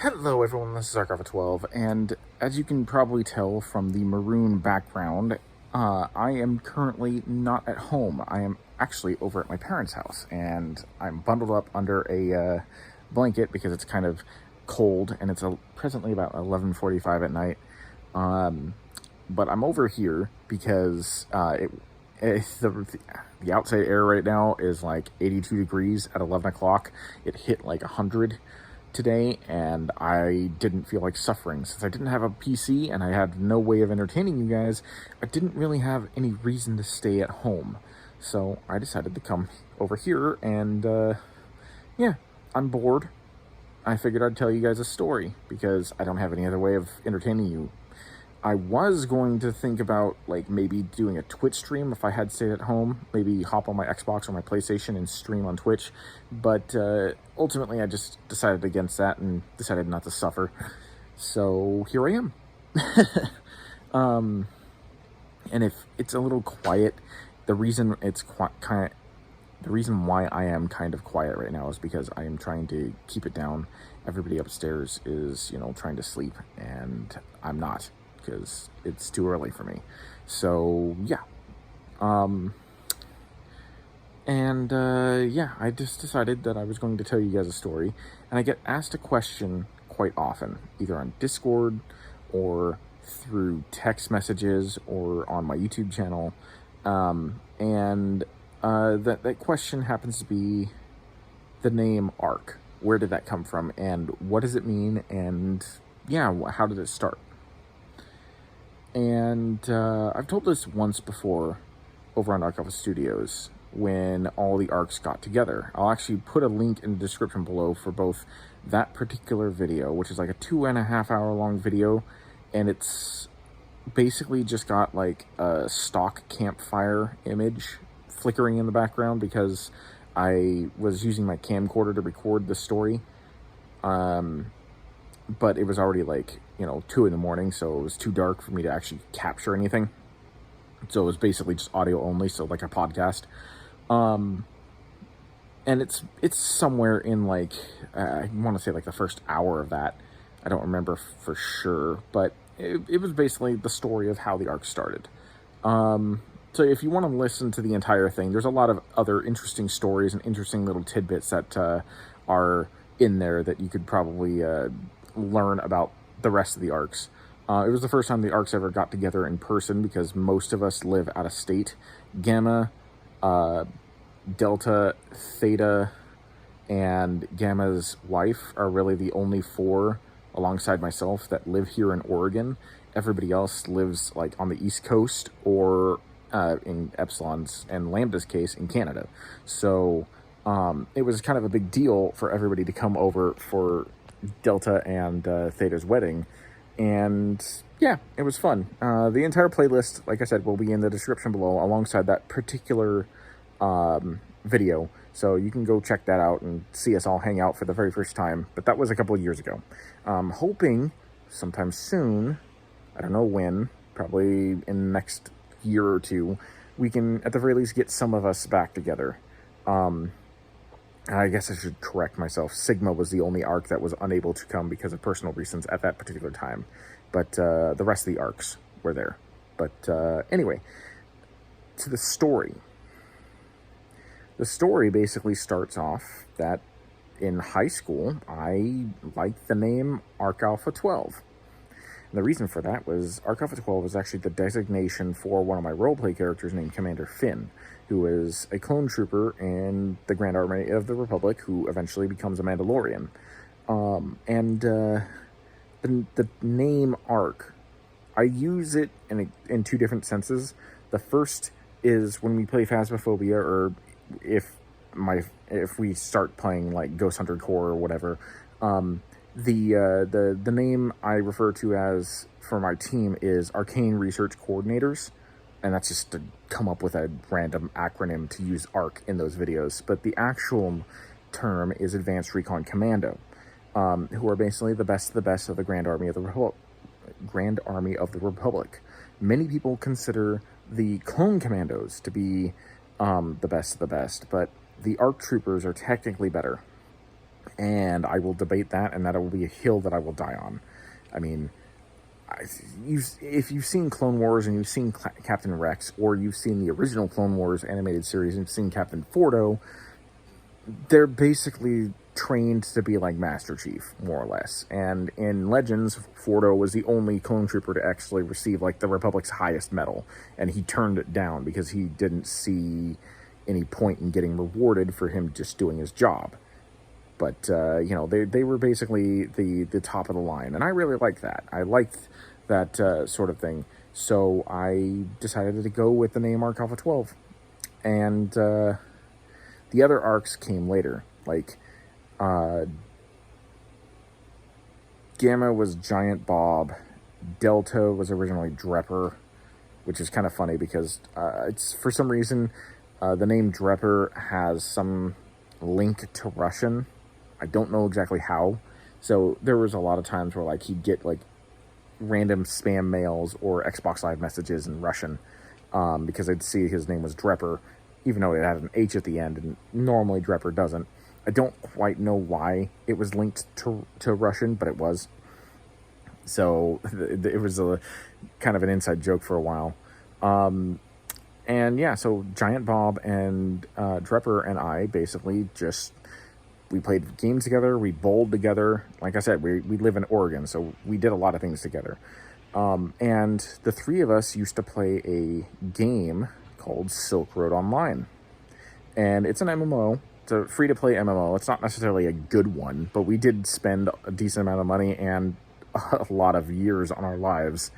Hello everyone, this is Arcava12, and as you can probably tell from the maroon background, I am currently not at home. I am actually over at my parents' house, and I'm bundled up under a blanket because it's kind of cold, and it's presently about 11:45 at night. But I'm over here because the outside air right now is like 82 degrees at 11 o'clock. It hit like 100 today, and I didn't feel like suffering. Since I didn't have a PC and I had no way of entertaining you guys, I didn't really have any reason to stay at home. So I decided to come over here, and yeah, I'm bored. I figured I'd tell you guys a story because I don't have any other way of entertaining you. I was going to think about like maybe doing a Twitch stream if I had stayed at home, maybe hop on my Xbox or my PlayStation and stream on Twitch, but ultimately I just decided against that and decided not to suffer. So here I am. And if it's a little quiet, the reason the reason why I am kind of quiet right now is because I am trying to keep it down. Everybody upstairs is, trying to sleep, and I'm not, because it's too early for me. So yeah. Yeah, I just decided that I was going to tell you guys a story, and I get asked a question quite often, either on Discord or through text messages or on my YouTube channel. That question happens to be the name Ark. Where did that come from, and what does it mean, and yeah, how did it start? And I've told this once before over on Arcava Studios when all the Arks got together. I'll actually put a link in the description below for both that particular video, which is like a 2.5 hour long video, and it's basically just got like a stock campfire image flickering in the background because I was using my camcorder to record the story. But it was already like, 2 in the morning, so it was too dark for me to actually capture anything. So it was basically just audio only, so like a podcast. And it's somewhere in like, I want to say like the first hour of that. I don't remember for sure, but it was basically the story of how the Ark started. So if you want to listen to the entire thing, there's a lot of other interesting stories and interesting little tidbits that are in there that you could probably learn about the rest of the Arks. It was the first time the Arks ever got together in person because most of us live out of state. Gamma, Delta, Theta, and Gamma's wife are really the only 4, alongside myself, that live here in Oregon. Everybody else lives like on the East Coast or in Epsilon's and Lambda's case in Canada. So it was kind of a big deal for everybody to come over for Delta and Theta's wedding, and yeah, it was fun. The entire playlist, like I said, will be in the description below alongside that particular video, so you can go check that out and see us all hang out for the very first time. But that was a couple of years ago. Hoping sometime soon, I don't know when, probably in the next year or two, we can at the very least get some of us back together. I guess I should correct myself. Sigma was the only Ark that was unable to come because of personal reasons at that particular time. But the rest of the Arks were there. But anyway, to the story. The story basically starts off that in high school, I liked the name Arc Alpha 12. And the reason for that was Arc Alpha 12 was actually the designation for one of my roleplay characters named Commander Finn, who is a clone trooper in the Grand Army of the Republic, who eventually becomes a Mandalorian. The name Ark, I use it in 2 different senses. The first is when we play Phasmophobia, or if we start playing like Ghost Hunter Core or whatever. The name I refer to as for my team is Arcane Research Coordinators, and that's just to come up with a random acronym to use ARC in those videos. But the actual term is Advanced Recon Commando, who are basically the best of the best of the Grand Army of the Republic. Many people consider the Clone Commandos to be the best of the best, but the ARC Troopers are technically better. and I will debate that, and that will be a hill that I will die on. I mean, if you've seen Clone Wars and you've seen Captain Rex, or you've seen the original Clone Wars animated series and you've seen Captain Fordo, they're basically trained to be like Master Chief, more or less. And in Legends, Fordo was the only clone trooper to actually receive like the Republic's highest medal, and he turned it down because he didn't see any point in getting rewarded for him just doing his job. But they were basically the top of the line, and I really liked that. I liked that sort of thing, so I decided to go with the name Arc Alpha 12. And the other arcs came later. Like, Gamma was Giant Bob. Delta was originally Drepper, which is kind of funny because it's, for some reason, the name Drepper has some link to Russian. I don't know exactly how. So there was a lot of times where like he'd get like random spam mails or Xbox Live messages in Russian, because I'd see his name was Drepper, even though it had an H at the end, and normally Drepper doesn't. I don't quite know why it was linked to Russian, but it was. So it was a kind of an inside joke for a while. And yeah, so Giant Bob and Drepper and I basically just, we played games together, we bowled together. Like I said, we live in Oregon, so we did a lot of things together. And the three of us used to play a game called Silk Road Online. And it's an MMO. It's a free-to-play MMO. It's not necessarily a good one, but we did spend a decent amount of money and a lot of years on our lives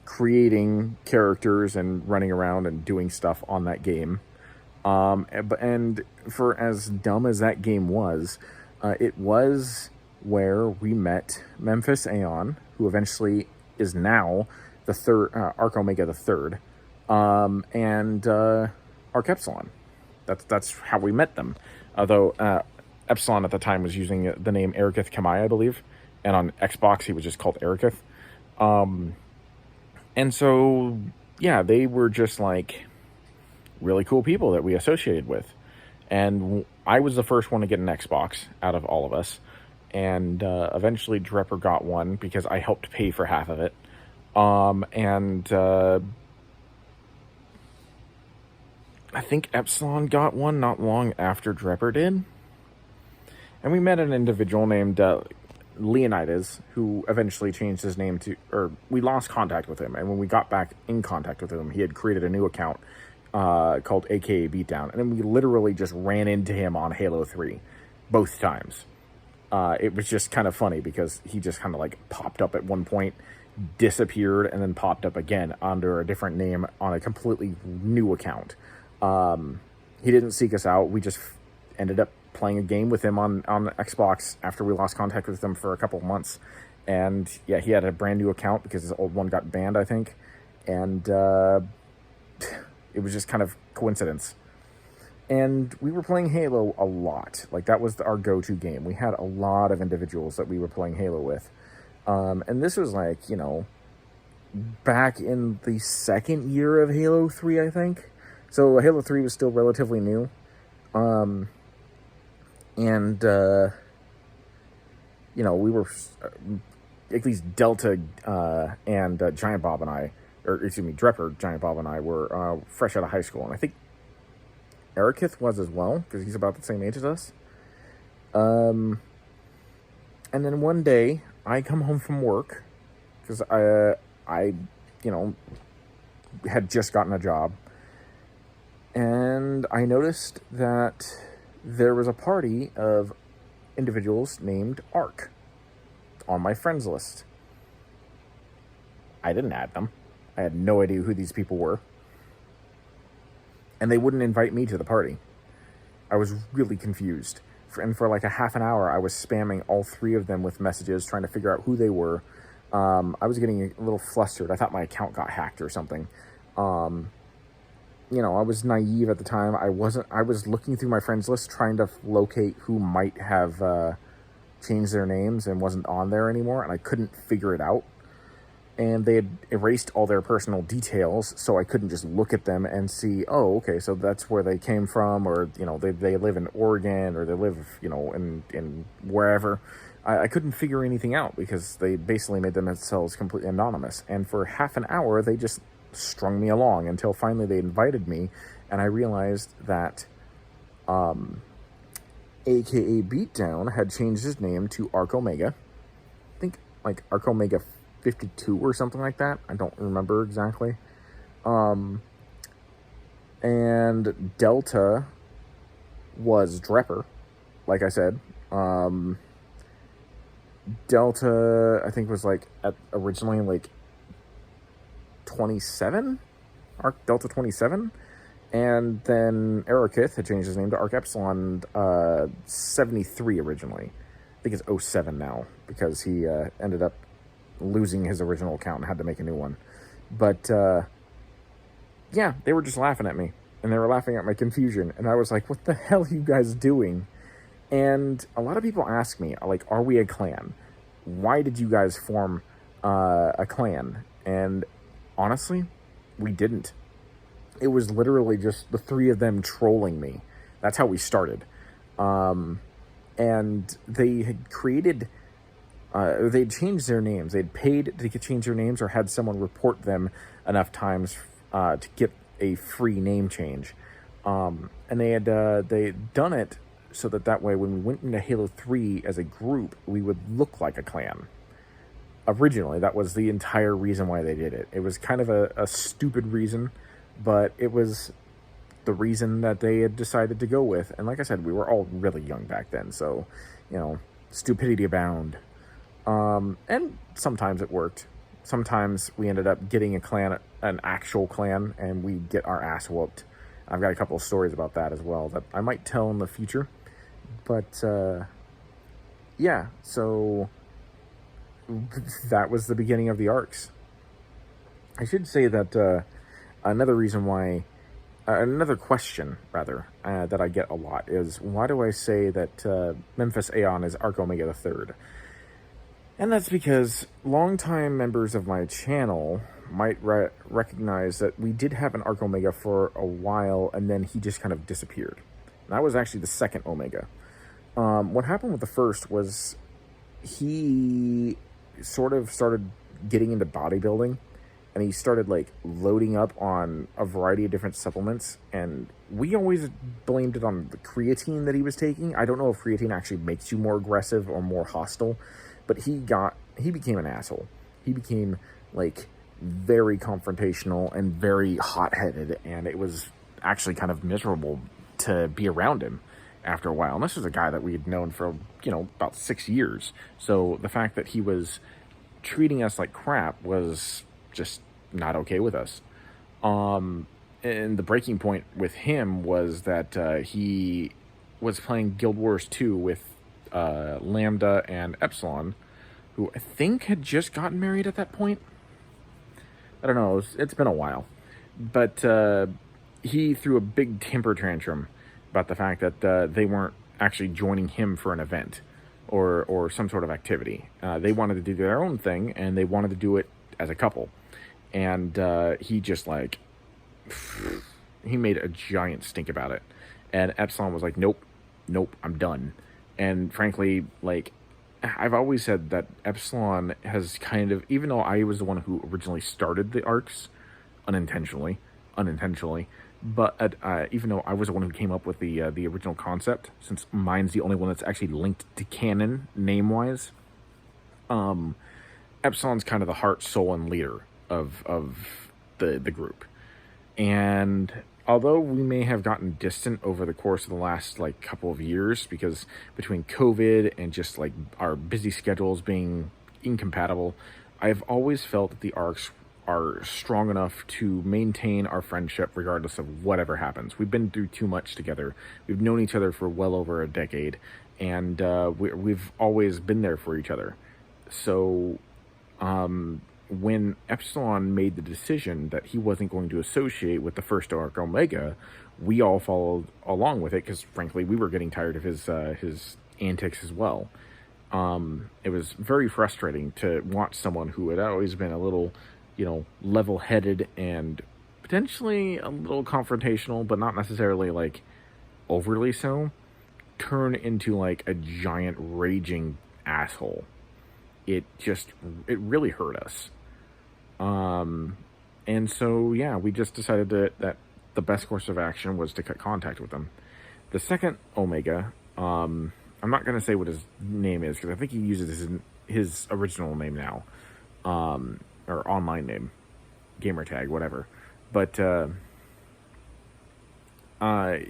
creating characters and running around and doing stuff on that game. And for as dumb as that game was, it was where we met Memphis Aeon, who eventually is now the third, Arc Omega the Third, and Arc Epsilon. That's how we met them. Although Epsilon at the time was using the name Erikith Kamai, I believe, and on Xbox he was just called Erikith. And so, yeah, they were just like really cool people that we associated with. And I was the first one to get an Xbox out of all of us. And eventually Drepper got one because I helped pay for half of it. I think Epsilon got one not long after Drepper did. And we met an individual named Leonidas, who eventually changed his name to, or we lost contact with him. And when we got back in contact with him, he had created a new account called AKA Beatdown. And then we literally just ran into him on Halo 3 both times. It was just kind of funny because he just kind of like popped up at one point, disappeared, and then popped up again under a different name on a completely new account. He didn't seek us out. We just ended up playing a game with him on Xbox after we lost contact with him for a couple of months. And yeah, he had a brand new account because his old one got banned, I think. And it was just kind of coincidence. And we were playing Halo a lot. Like, that was our go-to game. We had a lot of individuals that we were playing Halo with. And this was like, you know, back in the second year of Halo 3, I think. So Halo 3 was still relatively new. You know, we were, at least Delta and Giant Bob and I, or excuse me, Drepper, Giant Bob and I were fresh out of high school. And I think Erikith was as well, because he's about the same age as us. And then one day, I come home from work, because I, you know, had just gotten a job. And I noticed that there was a party of individuals named Arc on my friends list. I didn't add them. I had no idea who these people were. And they wouldn't invite me to the party. I was really confused. And for like a half an hour, I was spamming all three of them with messages, trying to figure out who they were. I was getting a little flustered. I thought my account got hacked or something. You know, I was naive at the time. I was looking through my friends list, trying to locate who might have changed their names and wasn't on there anymore, and I couldn't figure it out. and they had erased all their personal details, so I couldn't just look at them and see, oh, okay, so that's where they came from, or, you know, they live in Oregon, or they live, you know, in wherever. I couldn't figure anything out because they basically made themselves completely anonymous. And for half an hour, they just strung me along until finally they invited me, and I realized that AKA Beatdown had changed his name to Arc Omega. I think like Arc Omega 52 or something like that. I don't remember exactly. And Delta was Drepper, like I said. Delta, I think, was like originally like 27, Arc Delta 27, and then Aerokith had changed his name to Arc Epsilon 73 originally. I think it's 07 now because he ended up losing his original account and had to make a new one. But yeah, they were just laughing at me, and they were laughing at my confusion, and I was like, what the hell are you guys doing? And a lot of people ask me, like, are we a clan? Why did you guys form a clan? And honestly, we didn't. It was literally just the three of them trolling me. That's how we started. And they had created, they'd changed their names. They'd paid to change their names or had someone report them enough times to get a free name change. And they'd done it so that way when we went into Halo 3 as a group, we would look like a clan. Originally, that was the entire reason why they did it. It was kind of a stupid reason, but it was the reason that they had decided to go with. And like I said, we were all really young back then, so, you know, stupidity abound. And sometimes it worked. Sometimes we ended up getting a clan, an actual clan, and we get our ass whooped. I've got a couple of stories about that as well that I might tell in the future. But, yeah, so that was the beginning of the arcs. I should say that another reason why, another question, rather, that I get a lot is, why do I say that Memphis Aeon is Arc Omega the Third? And that's because longtime members of my channel might recognize that we did have an Arc Omega for a while, and then he just kind of disappeared. And that was actually the second Omega. What happened with the first was he sort of started getting into bodybuilding, and he started like loading up on a variety of different supplements, and we always blamed it on the creatine that he was taking. I don't know if creatine actually makes you more aggressive or more hostile, but he became an asshole. He became like very confrontational and very hot-headed, and it was actually kind of miserable to be around him after a while. And this was a guy that we had known for, you know, about 6 years. So the fact that he was treating us like crap was just not okay with us. And the breaking point with him was that he was playing Guild Wars 2 with Lambda and Epsilon, who I think had just gotten married at that point. I don't know, it's been a while. But he threw a big temper tantrum about the fact that they weren't actually joining him for an event or some sort of activity. They wanted to do their own thing, and they wanted to do it as a couple. And he just like, he made a giant stink about it. And Epsilon was like, nope, I'm done. And frankly, like, I've always said that Epsilon has kind of, even though I was the one who originally started the arcs, unintentionally, but even though I was the one who came up with the original concept, since mine's the only one that's actually linked to canon name-wise, Epsilon's kind of the heart, soul, and leader of the group. And although we may have gotten distant over the course of the last like couple of years, because between COVID and just like our busy schedules being incompatible, I've always felt that the arcs are strong enough to maintain our friendship regardless of whatever happens. We've been through too much together. We've known each other for well over a decade, and we've always been there for each other. So when Epsilon made the decision that he wasn't going to associate with the first Arc Omega, we all followed along with it because, frankly, we were getting tired of his antics as well. It was very frustrating to watch someone who had always been a little, level-headed and potentially a little confrontational, but not necessarily like overly so, turn into like a giant raging asshole. It really hurt us. And so, yeah, we just decided that the best course of action was to cut contact with him. The second Omega, I'm not going to say what his name is because I think he uses his original name now, or online name, gamer tag, whatever. But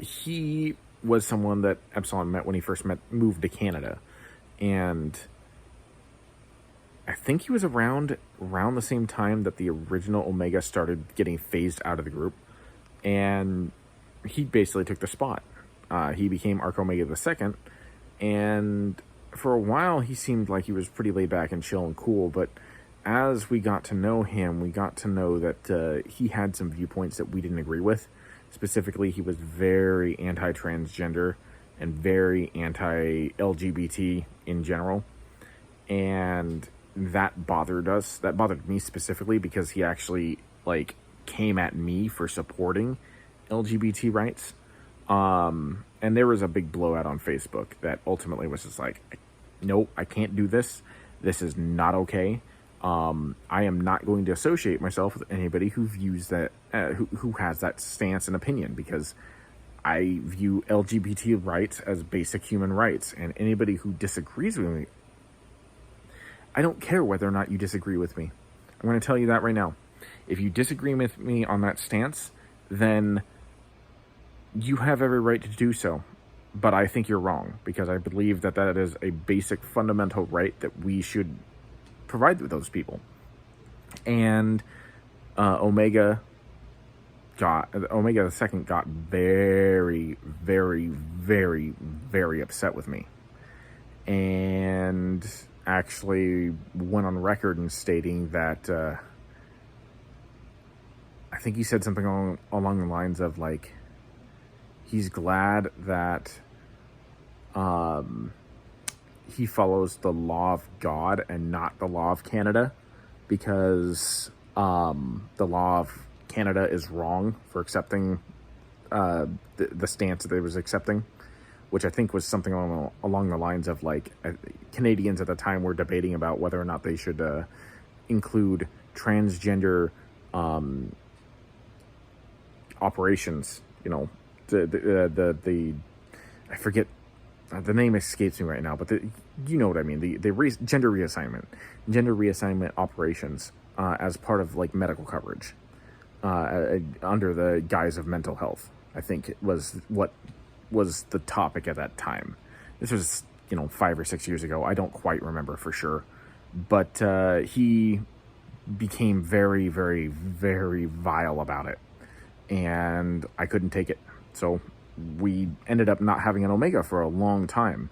he was someone that Epsilon met when he first moved to Canada, and I think he was around the same time that the original Omega started getting phased out of the group, and he basically took the spot. He became Arc Omega the second, and for a while he seemed like he was pretty laid back and chill and cool, but as we got to know him, we got to know that he had some viewpoints that we didn't agree with. Specifically, he was very anti-transgender and very anti-LGBT in general, and that bothered us. That bothered me specifically because he actually came at me for supporting LGBT rights. And there was a big blowout on Facebook that ultimately was just like, nope, I can't do this. This is not okay. I am not going to associate myself with anybody who views that, who has that stance and opinion, because I view LGBT rights as basic human rights, and anybody who disagrees with me, I don't care whether or not you disagree with me. I'm going to tell you that right now. If you disagree with me on that stance, then you have every right to do so. But I think you're wrong, because I believe that that is a basic fundamental right that we should provide with those people. And Omega the second got very, very, very, very upset with me, and actually went on record in stating that I think he said something along the lines of he's glad that he follows the law of God and not the law of Canada, because the law of Canada is wrong for accepting the stance that it was accepting, which I think was something along the lines of Canadians at the time were debating about whether or not they should include transgender operations. The I forget, the name escapes me right now, but you know what I mean. The gender reassignment operations as part of medical coverage under the guise of mental health, I think it was what was the topic at that time. This was 5 or 6 years ago. I don't quite remember for sure, but he became very, very, very vile about it, and I couldn't take it. So we ended up not having an Omega for a long time.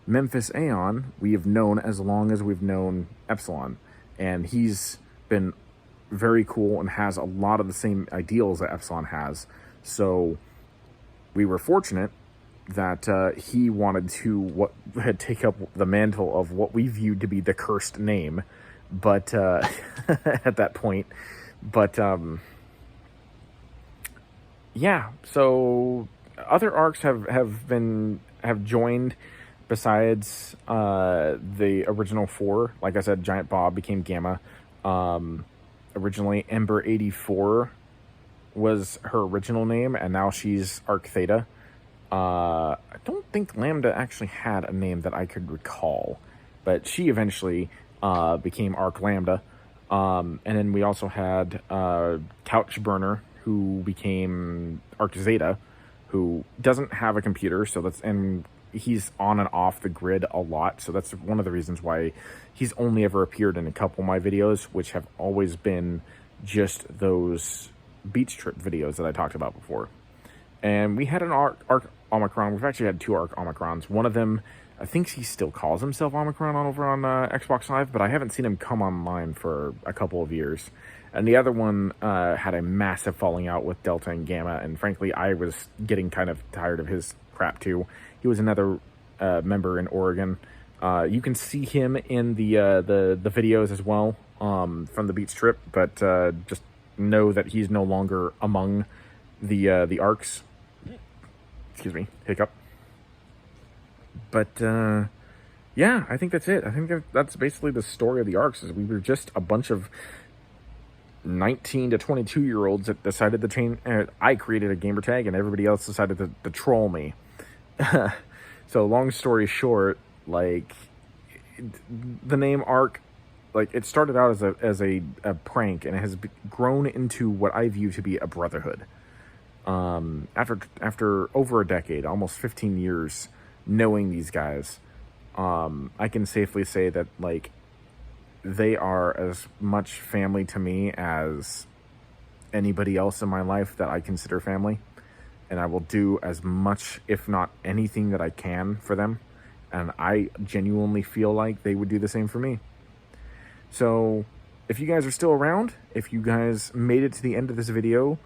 Memphis Aeon we have known as long as we've known Epsilon, and he's been very cool and has a lot of the same ideals that Epsilon has. So we were fortunate that he wanted to take up the mantle of what we viewed to be the cursed name, but at that point. But yeah, so other arcs have joined besides the original 4. Like I said, Giant Bob became Gamma. Originally Ember 84 was her original name, and now she's Arc Theta. I don't think Lambda actually had a name that I could recall, but she eventually became Arc Lambda. And then we also had Couch Burner, who became Arc Zeta, who doesn't have a computer, and he's on and off the grid a lot, so that's one of the reasons why he's only ever appeared in a couple of my videos, which have always been just those beach trip videos that I talked about before. And we had an Arc Omicron. We've actually had 2 Arc Omicrons. One of them, I think he still calls himself Omicron over on Xbox Live, but I haven't seen him come online for a couple of years. And the other one had a massive falling out with Delta and Gamma, and frankly, I was getting kind of tired of his crap too. He was another member in Oregon You can see him in the videos as well from the beach trip, but just know that he's no longer among the arcs. Excuse me, hiccup. But yeah, I think that's it. I think that's basically the story of the arcs. Is we were just a bunch of 19 to 22-year-olds that decided to change. I created a gamer tag, and everybody else decided to troll me. So long story short, like, the name Arc, like, it started out as a prank, and it has grown into what I view to be a brotherhood. After over a decade, almost 15 years, knowing these guys, I can safely say that, like, they are as much family to me as anybody else in my life that I consider family. And I will do as much, if not anything, that I can for them. And I genuinely feel like they would do the same for me. So if you guys are still around, if you guys made it to the end of this video,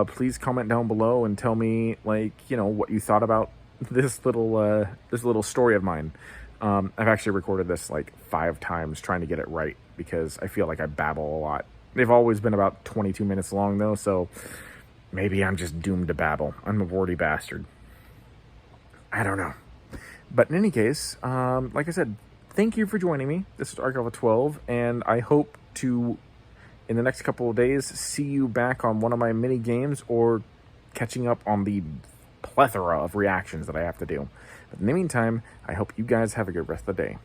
please comment down below and tell me, like, you know, what you thought about this little story of mine. I've actually recorded this like 5 times trying to get it right because I feel like I babble a lot. They've always been about 22 minutes long though, so maybe I'm just doomed to babble. I'm a wordy bastard. I don't know. But in any case, like I said, thank you for joining me. This is Arc Alpha 12, and I hope to, in the next couple of days, see you back on one of my mini games or catching up on the plethora of reactions that I have to do. But in the meantime, I hope you guys have a good rest of the day.